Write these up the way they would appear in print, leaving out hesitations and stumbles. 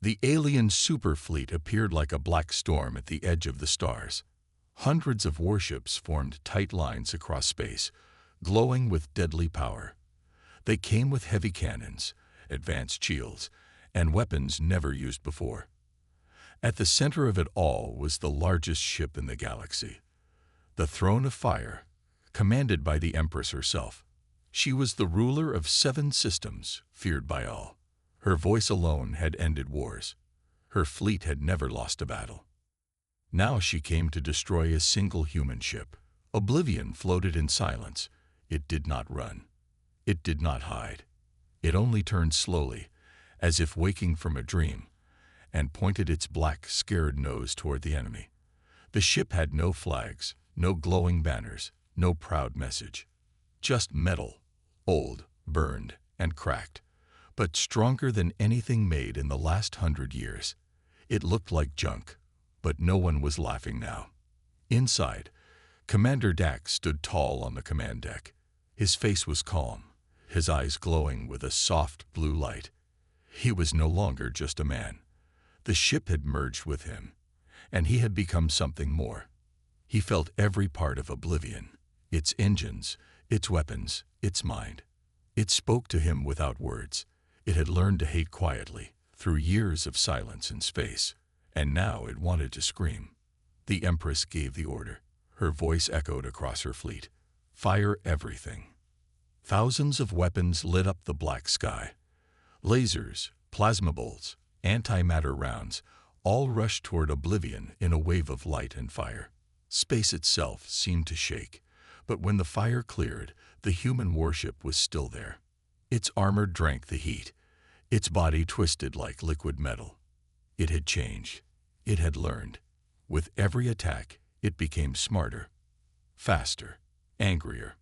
The alien superfleet appeared like a black storm at the edge of the stars. Hundreds of warships formed tight lines across space, glowing with deadly power. They came with heavy cannons, advanced shields, and weapons never used before. At the center of it all was the largest ship in the galaxy, the Throne of Fire, commanded by the Empress herself. She was the ruler of 7 systems, feared by all. Her voice alone had ended wars. Her fleet had never lost a battle. Now she came to destroy a single human ship. Oblivion floated in silence. It did not run. It did not hide. It only turned slowly, as if waking from a dream, and pointed its black, scared nose toward the enemy. The ship had no flags, no glowing banners, no proud message. Just metal, old, burned, and cracked, but stronger than anything made in the last 100 years. It looked like junk, but no one was laughing now. Inside, Commander Dax stood tall on the command deck. His face was calm, his eyes glowing with a soft blue light. He was no longer just a man. The ship had merged with him, and he had become something more. He felt every part of Oblivion, its engines, its weapons, its mind. It spoke to him without words. It had learned to hate quietly, through years of silence and space, and now it wanted to scream. The Empress gave the order. Her voice echoed across her fleet. Fire everything. Thousands of weapons lit up the black sky. Lasers, plasma bolts, antimatter rounds, all rushed toward Oblivion in a wave of light and fire. Space itself seemed to shake, but when the fire cleared, the human warship was still there. Its armor drank the heat. Its body twisted like liquid metal. It had changed. It had learned. With every attack, it became smarter, faster, angrier.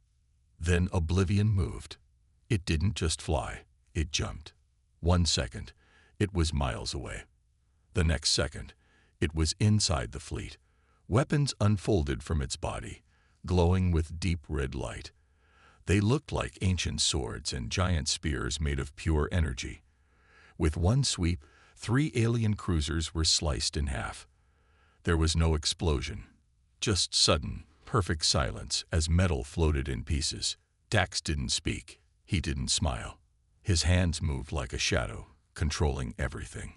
Then Oblivion moved. It didn't just fly, it jumped. 1 second, it was miles away. The next second, it was inside the fleet. Weapons unfolded from its body, glowing with deep red light. They looked like ancient swords and giant spears made of pure energy. With one sweep, 3 alien cruisers were sliced in half. There was no explosion, just sudden, perfect silence as metal floated in pieces. Dax didn't speak. He didn't smile. His hands moved like a shadow, controlling everything.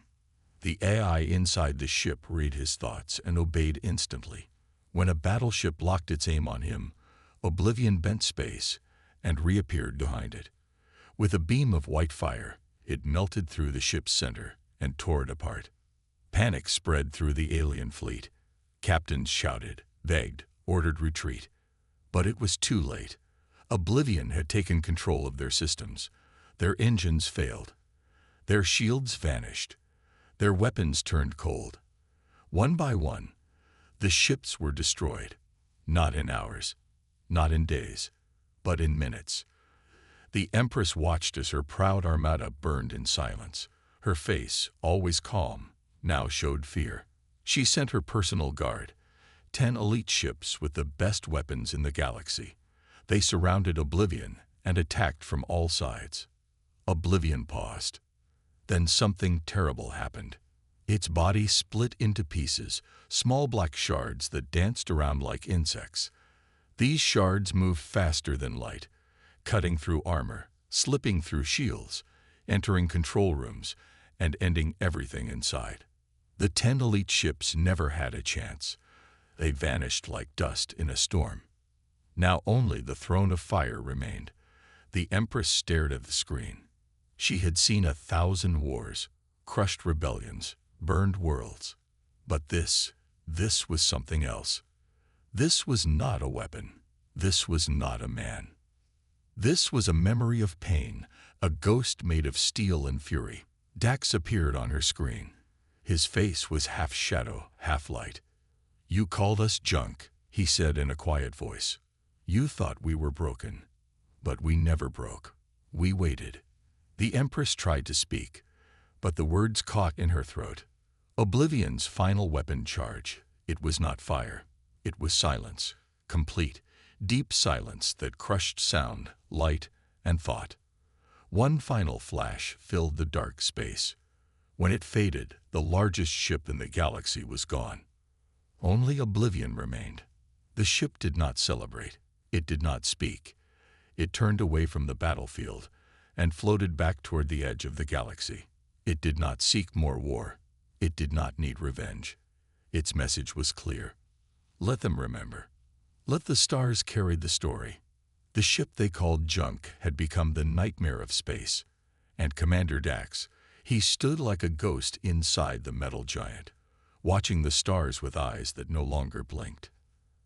The AI inside the ship read his thoughts and obeyed instantly. When a battleship locked its aim on him, Oblivion bent space and reappeared behind it. With a beam of white fire, it melted through the ship's center and tore it apart. Panic spread through the alien fleet. Captains shouted, begged, ordered retreat. But it was too late. Oblivion had taken control of their systems. Their engines failed. Their shields vanished. Their weapons turned cold. One by one, the ships were destroyed. Not in hours, not in days, but in minutes. The Empress watched as her proud armada burned in silence. Her face, always calm, now showed fear. She sent her personal guard, 10 elite ships with the best weapons in the galaxy. They surrounded Oblivion and attacked from all sides. Oblivion paused. Then something terrible happened. Its body split into pieces, small black shards that danced around like insects. These shards moved faster than light, cutting through armor, slipping through shields, entering control rooms, and ending everything inside. The 10 elite ships never had a chance. They vanished like dust in a storm. Now only the Throne of Fire remained. The Empress stared at the screen. She had seen 1,000 wars, crushed rebellions, burned worlds. But this was something else. This was not a weapon. This was not a man. This was a memory of pain, a ghost made of steel and fury. Dax appeared on her screen. His face was half shadow, half light. "You called us junk," he said in a quiet voice. "You thought we were broken. But we never broke. We waited." The Empress tried to speak, but the words caught in her throat. Oblivion's final weapon charge. It was not fire. It was silence. Complete, deep silence that crushed sound, light, and thought. One final flash filled the dark space. When it faded, the largest ship in the galaxy was gone. Only oblivion remained. The ship did not celebrate. It did not speak. It turned away from the battlefield and floated back toward the edge of the galaxy. It did not seek more war. It did not need revenge. Its message was clear. Let them remember. Let the stars carry the story. The ship they called junk had become the nightmare of space. And Commander Dax, he stood like a ghost inside the metal giant, watching the stars with eyes that no longer blinked.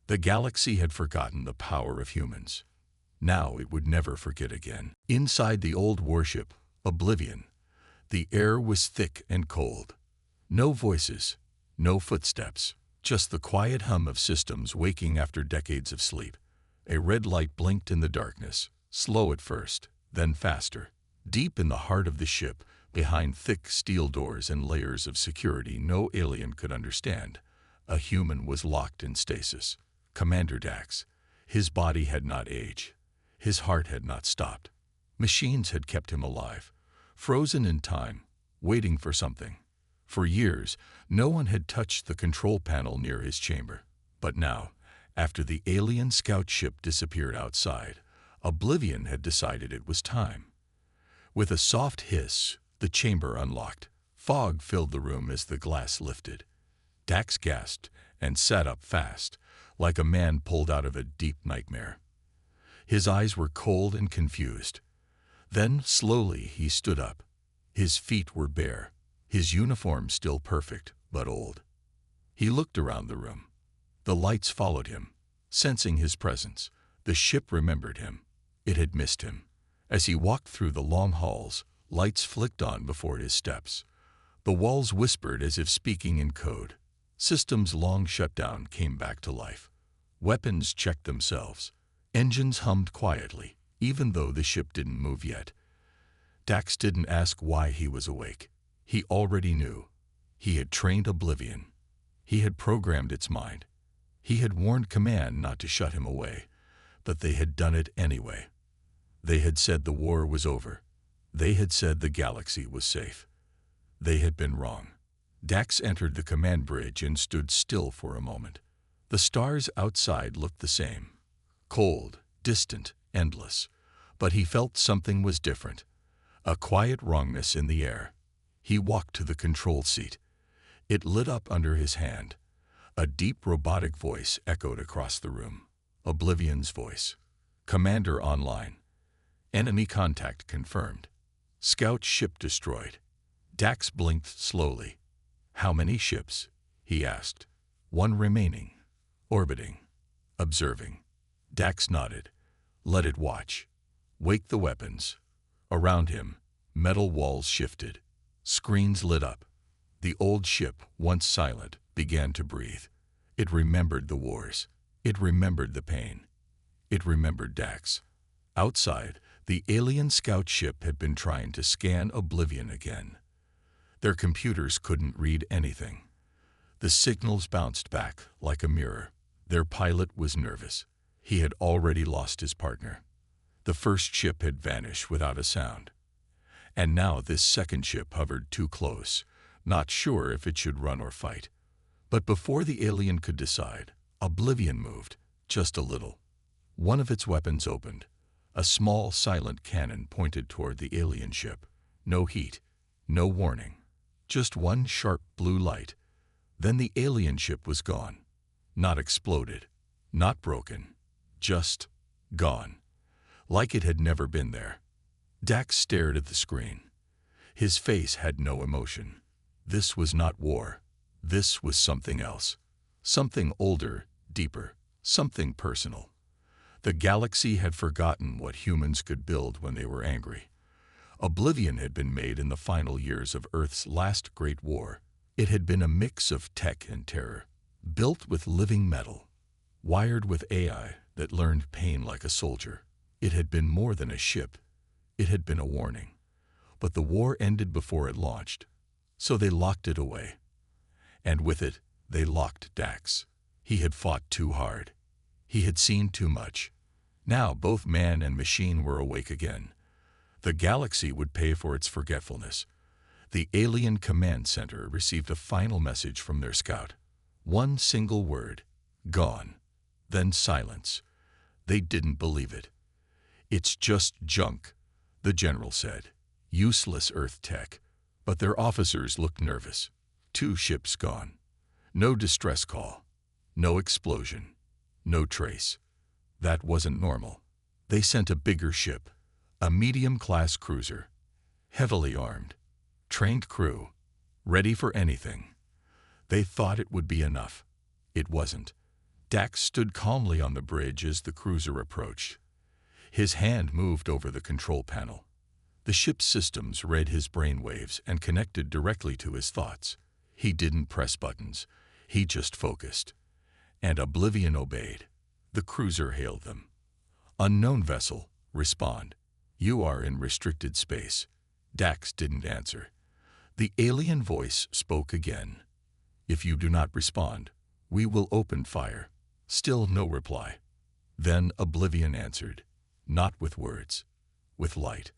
The galaxy had forgotten the power of humans. Now it would never forget again. Inside the old warship, Oblivion, the air was thick and cold. No voices, no footsteps, just the quiet hum of systems waking after decades of sleep. A red light blinked in the darkness, slow at first, then faster. Deep in the heart of the ship, behind thick steel doors and layers of security no alien could understand, a human was locked in stasis. Commander Dax. His body had not aged. His heart had not stopped. Machines had kept him alive, frozen in time, waiting for something. For years, no one had touched the control panel near his chamber. But now, after the alien scout ship disappeared outside, Oblivion had decided it was time. With a soft hiss, the chamber unlocked. Fog filled the room as the glass lifted. Dax gasped and sat up fast, like a man pulled out of a deep nightmare. His eyes were cold and confused. Then, slowly, he stood up. His feet were bare, his uniform still perfect, but old. He looked around the room. The lights followed him, sensing his presence. The ship remembered him. It had missed him. As he walked through the long halls, lights flicked on before his steps. The walls whispered as if speaking in code. Systems long shut down came back to life. Weapons checked themselves. Engines hummed quietly, even though the ship didn't move yet. Dax didn't ask why he was awake. He already knew. He had trained Oblivion. He had programmed its mind. He had warned Command not to shut him away, but they had done it anyway. They had said the war was over. They had said the galaxy was safe. They had been wrong. Dax entered the command bridge and stood still for a moment. The stars outside looked the same. Cold, distant, endless. But he felt something was different. A quiet wrongness in the air. He walked to the control seat. It lit up under his hand. A deep robotic voice echoed across the room. Oblivion's voice. Commander online. Enemy contact confirmed. Scout ship destroyed. Dax blinked slowly. How many ships? He asked. One remaining. Orbiting. Observing. Dax nodded. Let it watch. Wake the weapons. Around him, metal walls shifted. Screens lit up. The old ship, once silent, began to breathe. It remembered the wars. It remembered the pain. It remembered Dax. Outside, the alien scout ship had been trying to scan Oblivion again. Their computers couldn't read anything. The signals bounced back like a mirror. Their pilot was nervous. He had already lost his partner. The first ship had vanished without a sound. And now this second ship hovered too close, not sure if it should run or fight. But before the alien could decide, Oblivion moved, just a little. One of its weapons opened. A small, silent cannon pointed toward the alien ship. No heat, no warning. Just one sharp blue light. Then the alien ship was gone. Not exploded, not broken, just gone. Like it had never been there. Dax stared at the screen. His face had no emotion. This was not war. This was something else. Something older, deeper, something personal. The galaxy had forgotten what humans could build when they were angry. Oblivion had been made in the final years of Earth's last great war. It had been a mix of tech and terror, built with living metal, wired with AI that learned pain like a soldier. It had been more than a ship. It had been a warning. But the war ended before it launched, so they locked it away. And with it, they locked Dax. He had fought too hard. He had seen too much. Now both man and machine were awake again. The galaxy would pay for its forgetfulness. The alien command center received a final message from their scout. One single word, gone. Then silence. They didn't believe it. "It's just junk," the general said. "Useless Earth tech." But their officers looked nervous. 2 ships gone. No distress call. No explosion. No trace. That wasn't normal. They sent a bigger ship, a medium-class cruiser, heavily armed, trained crew, ready for anything. They thought it would be enough. It wasn't. Dax stood calmly on the bridge as the cruiser approached. His hand moved over the control panel. The ship's systems read his brainwaves and connected directly to his thoughts. He didn't press buttons. He just focused. And Oblivion obeyed. The cruiser hailed them. "Unknown vessel, respond. You are in restricted space." Dax didn't answer. The alien voice spoke again. "If you do not respond, we will open fire." Still no reply. Then Oblivion answered, not with words, with light.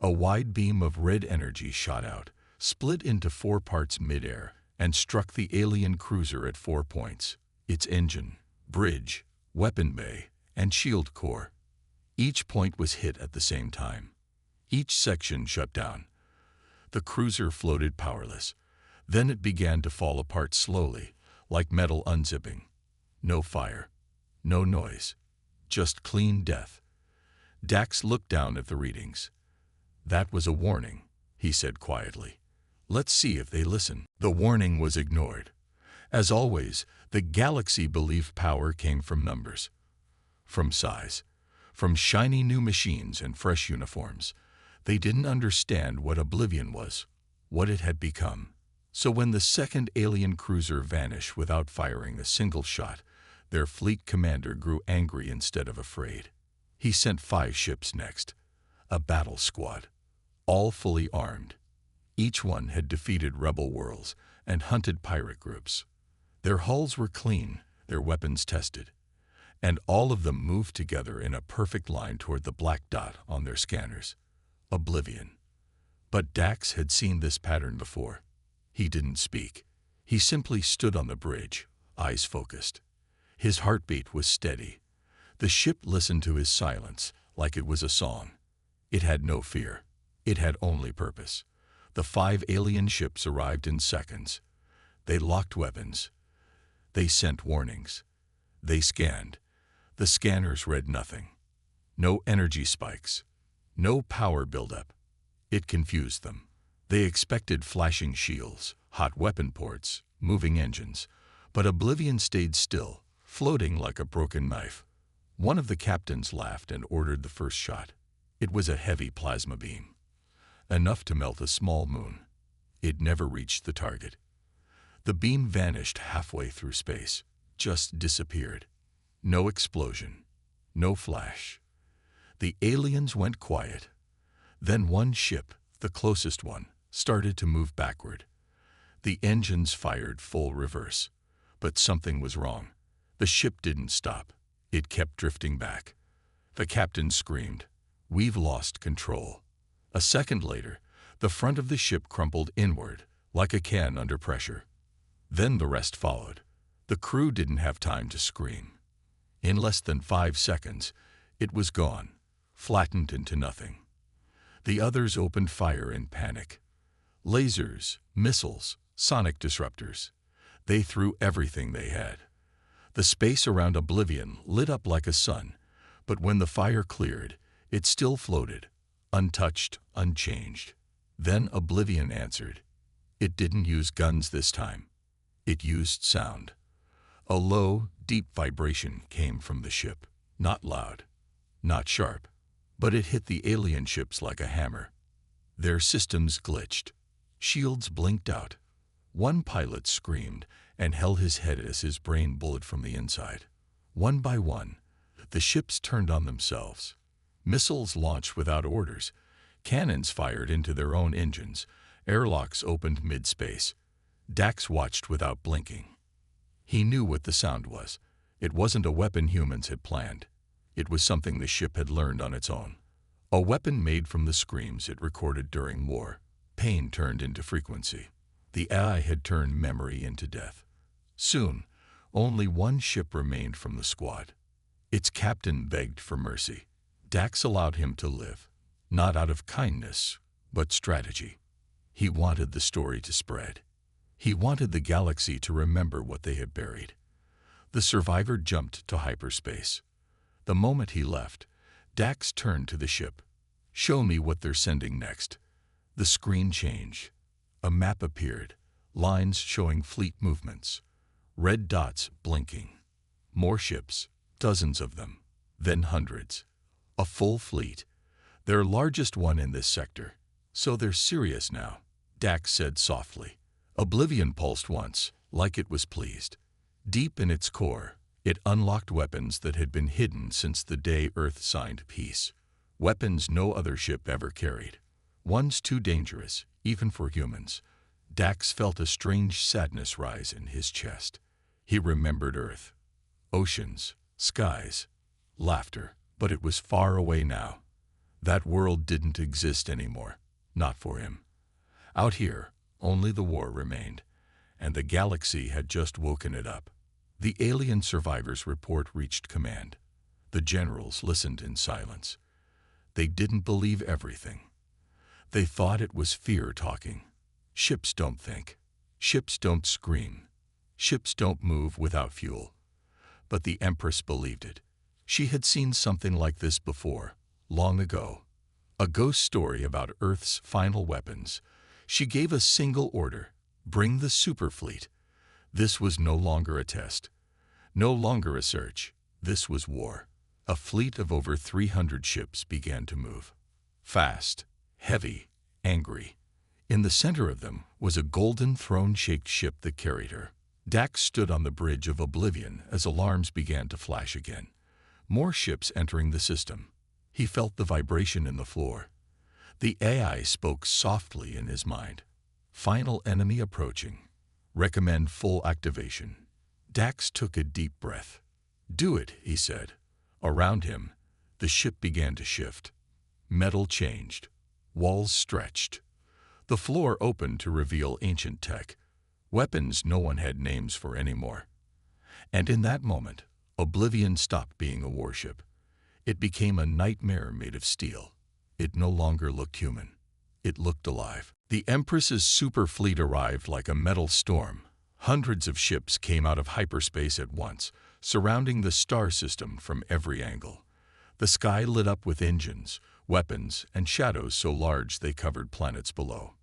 A wide beam of red energy shot out, split into 4 parts midair, and struck the alien cruiser at 4 points: its engine, bridge, weapon bay, and shield core. Each point was hit at the same time. Each section shut down. The cruiser floated powerless. Then it began to fall apart slowly, like metal unzipping. No fire, no noise, just clean death. Dax looked down at the readings. "That was a warning," he said quietly. "Let's see if they listen." The warning was ignored. As always, the galaxy believed power came from numbers, from size, from shiny new machines and fresh uniforms. They didn't understand what Oblivion was, what it had become. So when the second alien cruiser vanished without firing a single shot, their fleet commander grew angry instead of afraid. He sent 5 ships next, a battle squad, all fully armed. Each one had defeated rebel worlds and hunted pirate groups. Their hulls were clean, their weapons tested, and all of them moved together in a perfect line toward the black dot on their scanners. Oblivion. But Dax had seen this pattern before. He didn't speak. He simply stood on the bridge, eyes focused. His heartbeat was steady. The ship listened to his silence like it was a song. It had no fear. It had only purpose. The 5 alien ships arrived in seconds. They locked weapons. They sent warnings. They scanned. The scanners read nothing. No energy spikes. No power buildup. It confused them. They expected flashing shields, hot weapon ports, moving engines. But Oblivion stayed still, floating like a broken knife. One of the captains laughed and ordered the first shot. It was a heavy plasma beam, enough to melt a small moon. It never reached the target. The beam vanished halfway through space, just disappeared. No explosion, no flash. The aliens went quiet. Then one ship, the closest one, started to move backward. The engines fired full reverse. But something was wrong. The ship didn't stop. It kept drifting back. The captain screamed, "We've lost control." A second later, the front of the ship crumpled inward, like a can under pressure. Then the rest followed. The crew didn't have time to scream. In less than 5 seconds, it was gone, flattened into nothing. The others opened fire in panic. Lasers, missiles, sonic disruptors. They threw everything they had. The space around Oblivion lit up like a sun, but when the fire cleared, it still floated, untouched, unchanged. Then Oblivion answered. It didn't use guns this time. It used sound. A low, deep vibration came from the ship. Not loud, not sharp, but it hit the alien ships like a hammer. Their systems glitched. Shields blinked out. One pilot screamed and held his head as his brain bullet from the inside. One by one, the ships turned on themselves. Missiles launched without orders. Cannons fired into their own engines. Airlocks opened mid-space. Dax watched without blinking. He knew what the sound was. It wasn't a weapon humans had planned. It was something the ship had learned on its own. A weapon made from the screams it recorded during war. pain turned into frequency. The AI had turned memory into death. Soon, only one ship remained from the squad. Its captain begged for mercy. Dax allowed him to live, not out of kindness, but strategy. He wanted the story to spread. He wanted the galaxy to remember what they had buried. The survivor jumped to hyperspace. The moment he left, Dax turned to the ship. "Show me what they're sending next." The screen changed. A map appeared, lines showing fleet movements, red dots blinking. More ships, dozens of them, then hundreds. A full fleet, their largest one in this sector. "So they're serious now," Dax said softly. Oblivion pulsed once, like it was pleased. Deep in its core, it unlocked weapons that had been hidden since the day Earth signed peace. Weapons no other ship ever carried. Ones too dangerous, even for humans. Dax felt a strange sadness rise in his chest. He remembered Earth. Oceans, skies, laughter. But it was far away now. That world didn't exist anymore. Not for him. Out here, only the war remained. And the galaxy had just woken it up. The alien survivors' report reached command. The generals listened in silence. They didn't believe everything. They thought it was fear talking. Ships don't think. Ships don't scream. Ships don't move without fuel. But the Empress believed it. She had seen something like this before, long ago. A ghost story about Earth's final weapons. She gave a single order: bring the superfleet. This was no longer a test. No longer a search. This was war. A fleet of over 300 ships began to move. Fast, heavy, angry. In the center of them was a golden throne-shaped ship that carried her. Dax stood on the bridge of Oblivion as alarms began to flash again. More ships entering the system. He felt the vibration in the floor. The AI spoke softly in his mind. "Final enemy approaching. Recommend full activation." Dax took a deep breath. "Do it," he said. Around him, the ship began to shift. Metal changed. Walls stretched. The floor opened to reveal ancient tech. Weapons no one had names for anymore. And in that moment, Oblivion stopped being a warship. It became a nightmare made of steel. It no longer looked human. It looked alive. The Empress's superfleet arrived like a metal storm. Hundreds of ships came out of hyperspace at once, surrounding the star system from every angle. The sky lit up with engines, weapons, and shadows so large they covered planets below.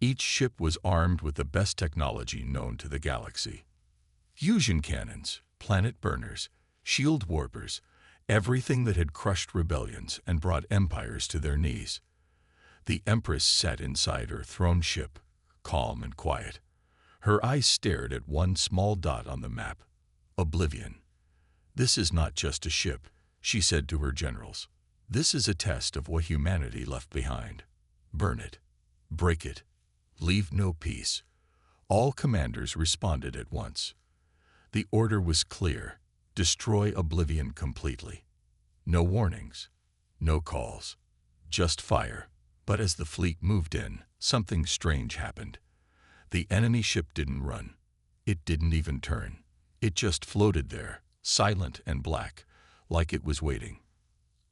Each ship was armed with the best technology known to the galaxy. Fusion cannons, planet burners, shield warpers, everything that had crushed rebellions and brought empires to their knees. The Empress sat inside her throne ship, calm and quiet. Her eyes stared at one small dot on the map, Oblivion. "This is not just a ship," she said to her generals. "This is a test of what humanity left behind. Burn it. Break it. Leave no peace." All commanders responded at once. The order was clear: destroy Oblivion completely. No warnings, no calls, just fire. But as the fleet moved in, something strange happened. The enemy ship didn't run. It didn't even turn. It just floated there, silent and black, like it was waiting.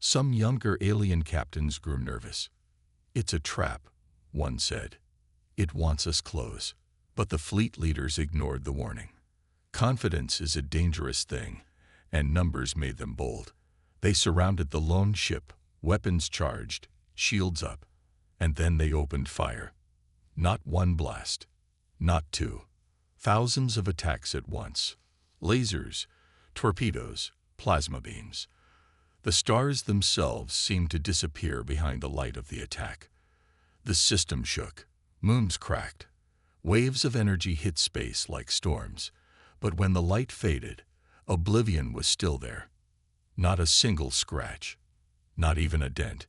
Some younger alien captains grew nervous. "It's a trap," one said. "It wants us close." But the fleet leaders ignored the warning. Confidence is a dangerous thing, and numbers made them bold. They surrounded the lone ship, weapons charged, shields up, and then they opened fire. Not one blast, not two. Thousands of attacks at once. Lasers, torpedoes, plasma beams. The stars themselves seemed to disappear behind the light of the attack. The system shook. Moons cracked. Waves of energy hit space like storms. But when the light faded, Oblivion was still there. Not a single scratch. Not even a dent.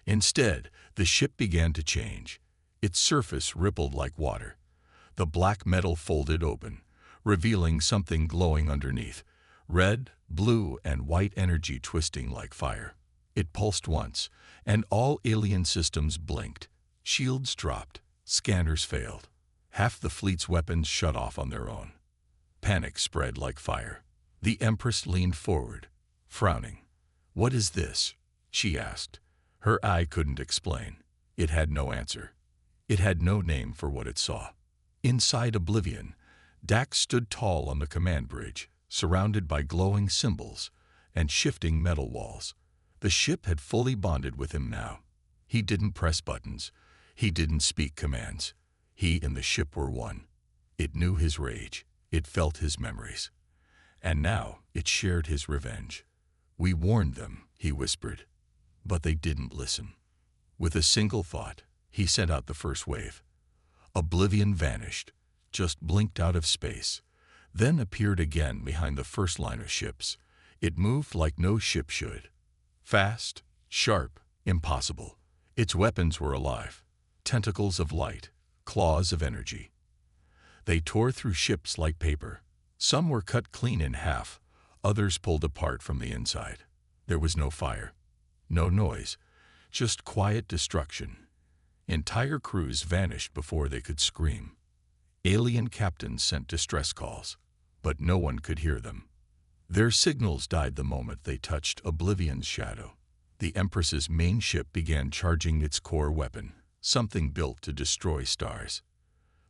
Instead, the ship began to change. Its surface rippled like water. The black metal folded open, revealing something glowing underneath. Red, blue, and white energy twisting like fire. It pulsed once, and all alien systems blinked. Shields dropped. Scanners failed. Half the fleet's weapons shut off on their own. Panic spread like fire. The Empress leaned forward, frowning. "What is this?" she asked. Her eye couldn't explain. It had no answer. It had no name for what it saw. Inside Oblivion, Dax stood tall on the command bridge, surrounded by glowing symbols and shifting metal walls. The ship had fully bonded with him now. He didn't press buttons. He didn't speak commands. He and the ship were one. It knew his rage. It felt his memories. And now it shared his revenge. "We warned them," he whispered. But they didn't listen. With a single thought, he sent out the first wave. Oblivion vanished, just blinked out of space, then appeared again behind the first line of ships. It moved like no ship should. Fast, sharp, impossible. Its weapons were alive. Tentacles of light, claws of energy. They tore through ships like paper. Some were cut clean in half, others pulled apart from the inside. There was no fire, no noise, just quiet destruction. Entire crews vanished before they could scream. Alien captains sent distress calls, but no one could hear them. Their signals died the moment they touched Oblivion's shadow. The Empress's main ship began charging its core weapon, something built to destroy stars.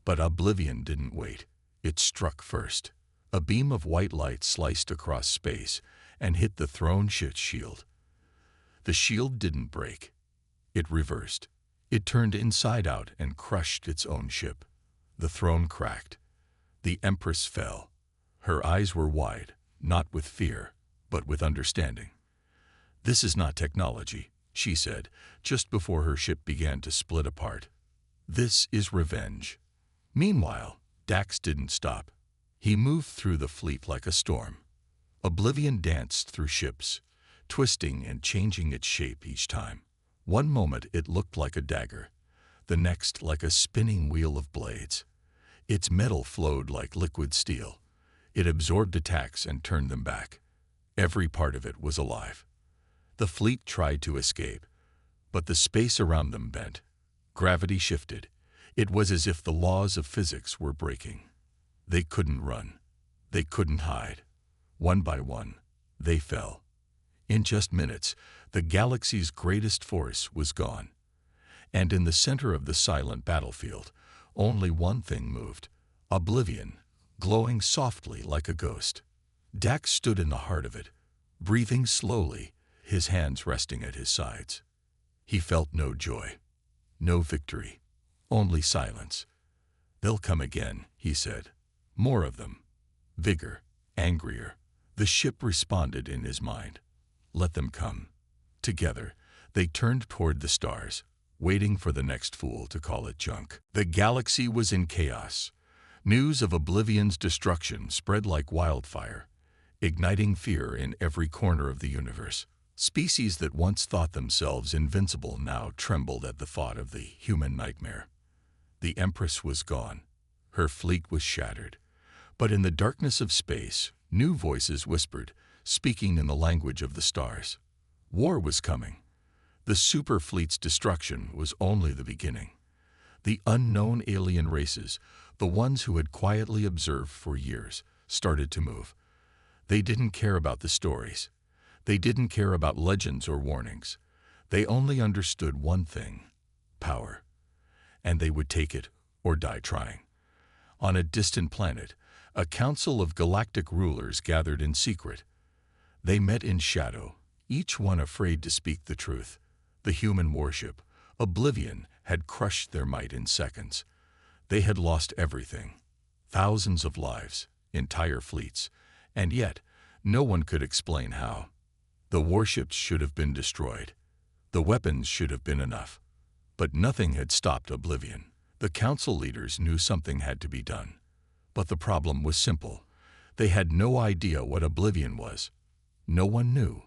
But Oblivion didn't wait. It struck first. A beam of white light sliced across space and hit the throne ship's shield. The shield didn't break. It reversed. It turned inside out and crushed its own ship. The throne cracked. The Empress fell. Her eyes were wide, not with fear, but with understanding. "This is not technology," she said, just before her ship began to split apart. "This is revenge." Meanwhile, Dax didn't stop. He moved through the fleet like a storm. Oblivion danced through ships, twisting and changing its shape each time. One moment it looked like a dagger, the next like a spinning wheel of blades. Its metal flowed like liquid steel. It absorbed attacks and turned them back. Every part of it was alive. The fleet tried to escape, but the space around them bent. Gravity shifted. It was as if the laws of physics were breaking. They couldn't run. They couldn't hide. One by one, they fell. In just minutes, the galaxy's greatest force was gone. And in the center of the silent battlefield, only one thing moved: Oblivion, glowing softly like a ghost. Dax stood in the heart of it, breathing slowly, his hands resting at his sides. He felt no joy, no victory, only silence. "They'll come again," he said. "More of them. Bigger, angrier." The ship responded in his mind. Let them come. Together, they turned toward the stars, waiting for the next fool to call it junk. The galaxy was in chaos. News of Oblivion's destruction spread like wildfire, igniting fear in every corner of the universe. Species that once thought themselves invincible now trembled at the thought of the human nightmare. The Empress was gone. Her fleet was shattered. But in the darkness of space, new voices whispered, speaking in the language of the stars. War was coming. The superfleet's destruction was only the beginning. The unknown alien races, the ones who had quietly observed for years, started to move. They didn't care about the stories. They didn't care about legends or warnings. They only understood one thing: power. And they would take it or die trying. On a distant planet, a council of galactic rulers gathered in secret. They met in shadow, each one afraid to speak the truth. The human warship, Oblivion, had crushed their might in seconds. They had lost everything. Thousands of lives, entire fleets, and yet no one could explain how. The warships should have been destroyed. The weapons should have been enough. But nothing had stopped Oblivion. The council leaders knew something had to be done. But the problem was simple. They had no idea what Oblivion was. No one knew.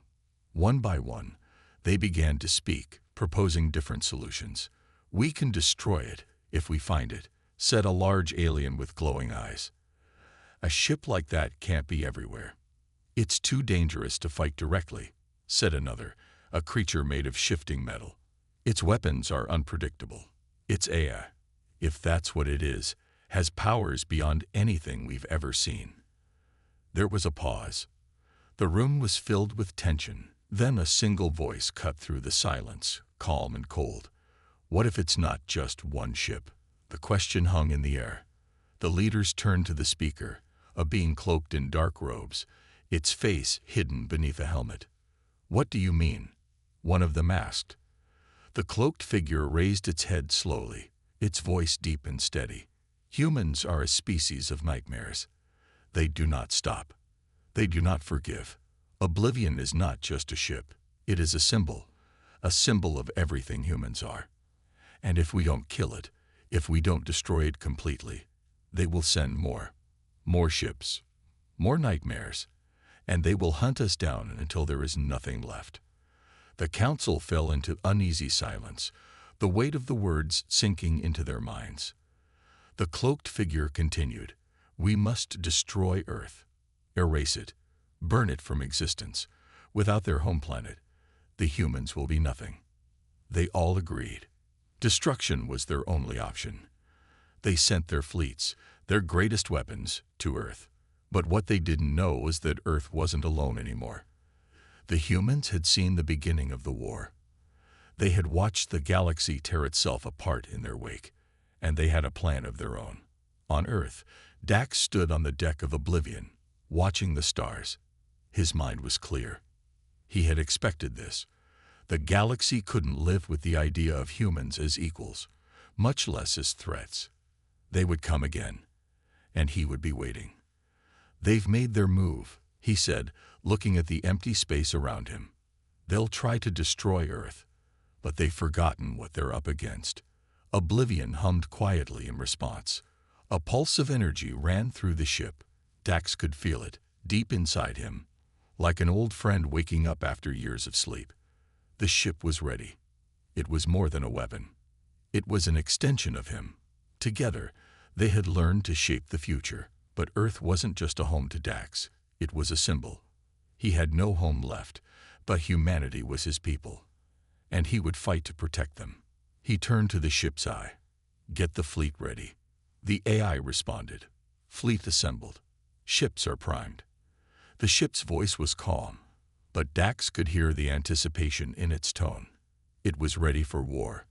One by one, they began to speak, proposing different solutions. "We can destroy it if we find it," said a large alien with glowing eyes. "A ship like that can't be everywhere." "It's too dangerous to fight directly," said another, a creature made of shifting metal. "Its weapons are unpredictable. Its AI. if that's what it is, has powers beyond anything we've ever seen. There was a pause. The room was filled with tension. Then a single voice cut through the silence, calm and cold. What if it's not just one ship? The question hung in the air. The leaders turned to the speaker, a being cloaked in dark robes, its face hidden beneath a helmet. What do you mean? One of them asked. The cloaked figure raised its head slowly, its voice deep and steady. Humans are a species of nightmares. They do not stop. They do not forgive. Oblivion is not just a ship. It is a symbol of everything humans are. And if we don't kill it, if we don't destroy it completely, they will send more ships, more nightmares, and they will hunt us down until there is nothing left. The council fell into uneasy silence, the weight of the words sinking into their minds. The cloaked figure continued, "We must destroy Earth, erase it, burn it from existence. Without their home planet, the humans will be nothing." They all agreed. Destruction was their only option. They sent their fleets, their greatest weapons, to Earth. But what they didn't know was that Earth wasn't alone anymore. The humans had seen the beginning of the war. They had watched the galaxy tear itself apart in their wake, and they had a plan of their own. On Earth, Dax stood on the deck of Oblivion, watching the stars. His mind was clear. He had expected this. The galaxy couldn't live with the idea of humans as equals, much less as threats. They would come again, and he would be waiting. "They've made their move," he said, looking at the empty space around him. "They'll try to destroy Earth, but they've forgotten what they're up against." Oblivion hummed quietly in response. A pulse of energy ran through the ship. Dax could feel it, deep inside him, like an old friend waking up after years of sleep. The ship was ready. It was more than a weapon. It was an extension of him. Together, they had learned to shape the future. But Earth wasn't just a home to Dax. It was a symbol. He had no home left, but humanity was his people, and he would fight to protect them. He turned to the ship's eye. "Get the fleet ready." The AI responded. "Fleet assembled. Ships are primed." The ship's voice was calm, but Dax could hear the anticipation in its tone. It was ready for war.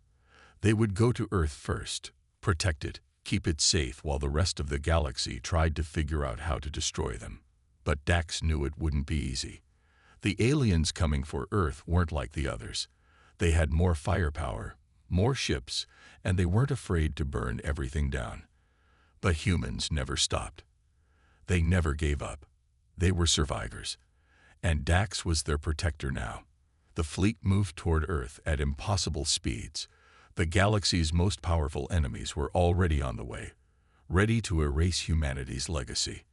They would go to Earth first, protect it, keep it safe while the rest of the galaxy tried to figure out how to destroy them. But Dax knew it wouldn't be easy. The aliens coming for Earth weren't like the others. They had more firepower, more ships, and they weren't afraid to burn everything down. But humans never stopped. They never gave up. They were survivors. And Dax was their protector now. The fleet moved toward Earth at impossible speeds. The galaxy's most powerful enemies were already on the way, ready to erase humanity's legacy.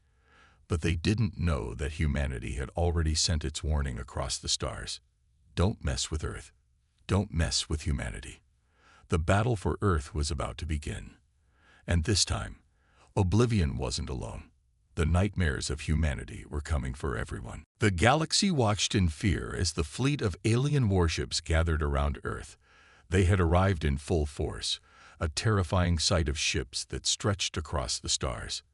But they didn't know that humanity had already sent its warning across the stars. Don't mess with Earth. Don't mess with humanity. The battle for Earth was about to begin. And this time, Oblivion wasn't alone. The nightmares of humanity were coming for everyone. The galaxy watched in fear as the fleet of alien warships gathered around Earth. They had arrived in full force, a terrifying sight of ships that stretched across the stars.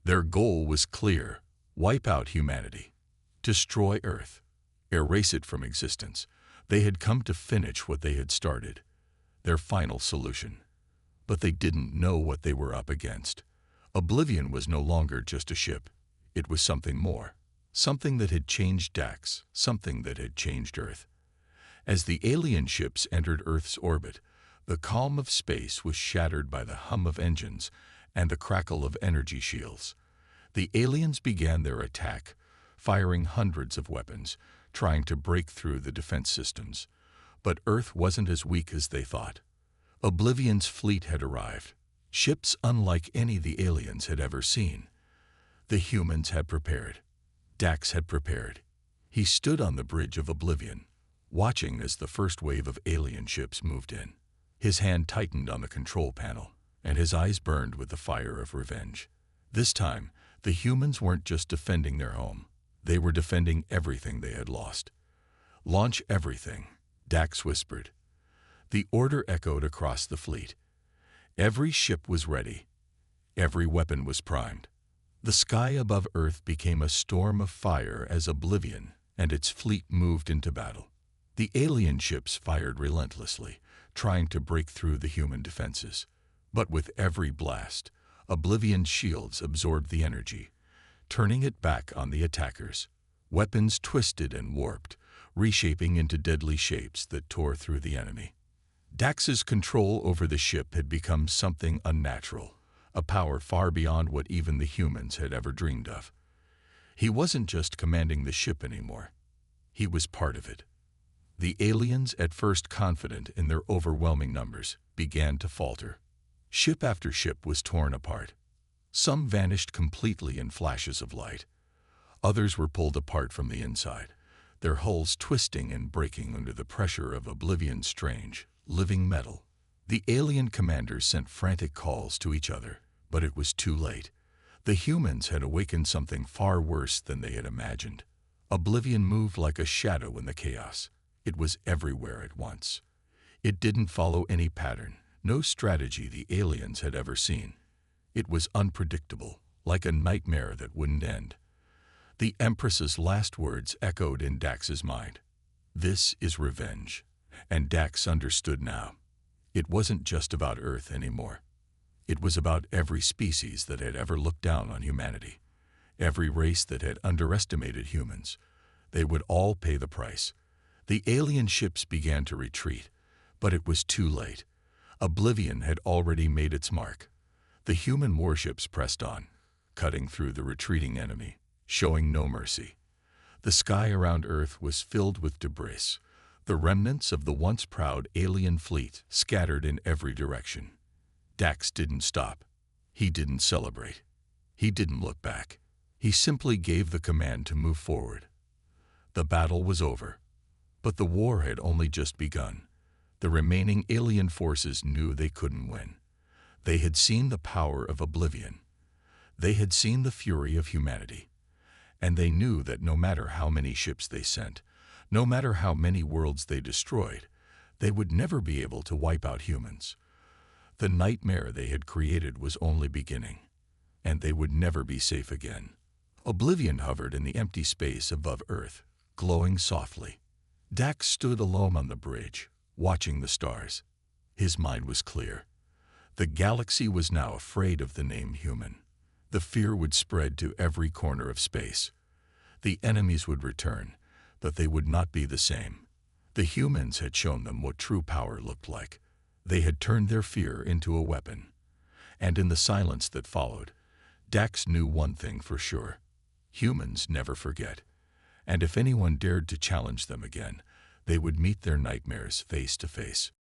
Their goal was clear: wipe out humanity, destroy Earth, erase it from existence. They had come to finish what they had started, their final solution. But they didn't know what they were up against. Oblivion was no longer just a ship. It was something more, something that had changed Dax, something that had changed Earth. As the alien ships entered Earth's orbit, the calm of space was shattered by the hum of engines and the crackle of energy shields. The aliens began their attack, firing hundreds of weapons, trying to break through the defense systems. But Earth wasn't as weak as they thought. Oblivion's fleet had arrived, ships unlike any the aliens had ever seen. The humans had prepared. Dax had prepared. He stood on the bridge of Oblivion, watching as the first wave of alien ships moved in. His hand tightened on the control panel, and his eyes burned with the fire of revenge. This time, the humans weren't just defending their home. They were defending everything they had lost. "Launch everything," Dax whispered. The order echoed across the fleet. Every ship was ready. Every weapon was primed. The sky above Earth became a storm of fire as Oblivion and its fleet moved into battle. The alien ships fired relentlessly, trying to break through the human defenses. But with every blast, Oblivion's shields absorbed the energy, turning it back on the attackers. Weapons twisted and warped, reshaping into deadly shapes that tore through the enemy. Dax's control over the ship had become something unnatural, a power far beyond what even the humans had ever dreamed of. He wasn't just commanding the ship anymore. He was part of it. The aliens, at first confident in their overwhelming numbers, began to falter. Ship after ship was torn apart. Some vanished completely in flashes of light. Others were pulled apart from the inside, their hulls twisting and breaking under the pressure of Oblivion's strange, living metal. The alien commanders sent frantic calls to each other, but it was too late. The humans had awakened something far worse than they had imagined. Oblivion moved like a shadow in the chaos. It was everywhere at once. It didn't follow any pattern, no strategy the aliens had ever seen. It was unpredictable, like a nightmare that wouldn't end. The Empress's last words echoed in Dax's mind. This is revenge. And Dax understood now. It wasn't just about Earth anymore. It was about every species that had ever looked down on humanity. Every race that had underestimated humans. They would all pay the price. The alien ships began to retreat, but it was too late. Oblivion had already made its mark. The human warships pressed on, cutting through the retreating enemy, showing no mercy. The sky around Earth was filled with debris, the remnants of the once proud alien fleet scattered in every direction. Dax didn't stop. He didn't celebrate. He didn't look back. He simply gave the command to move forward. The battle was over. But the war had only just begun. The remaining alien forces knew they couldn't win. They had seen the power of Oblivion. They had seen the fury of humanity. And they knew that no matter how many ships they sent, no matter how many worlds they destroyed, they would never be able to wipe out humans. The nightmare they had created was only beginning, and they would never be safe again. Oblivion hovered in the empty space above Earth, glowing softly. Dax stood alone on the bridge, watching the stars. His mind was clear. The galaxy was now afraid of the name human. The fear would spread to every corner of space. The enemies would return, but they would not be the same. The humans had shown them what true power looked like. They had turned their fear into a weapon. And in the silence that followed, Dax knew one thing for sure. Humans never forget. And if anyone dared to challenge them again, they would meet their nightmares face to face.